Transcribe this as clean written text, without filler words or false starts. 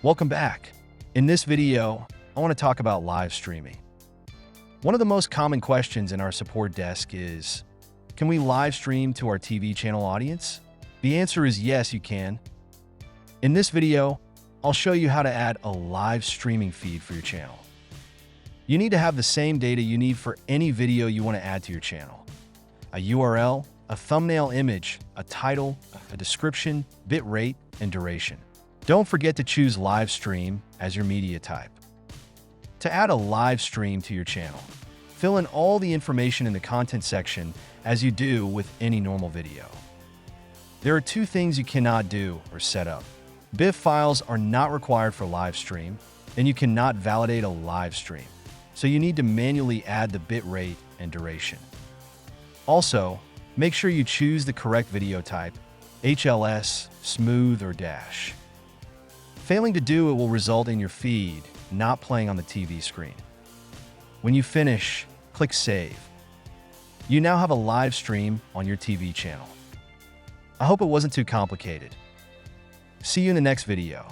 Welcome back. In this video, I want to talk about live streaming. One of the most common questions in our support desk is, can we live stream to our TV channel audience? The answer is yes, you can. In this video, I'll show you how to add a live streaming feed for your channel. You need to have the same data you need for any video you want to add to your channel. A URL, a thumbnail image, a title, a description, bitrate, and duration. Don't forget to choose live stream as your media type. To add a live stream to your channel, fill in all the information in the content section as you do with any normal video. There are two things you cannot do or set up. BIF files are not required for live stream, and you cannot validate a live stream, so you need to manually add the bitrate and duration. Also, make sure you choose the correct video type, HLS, smooth, or dash. Failing to do it will result in your feed not playing on the TV screen. When you finish, click Save. You now have a live stream on your TV channel. I hope it wasn't too complicated. See you in the next video.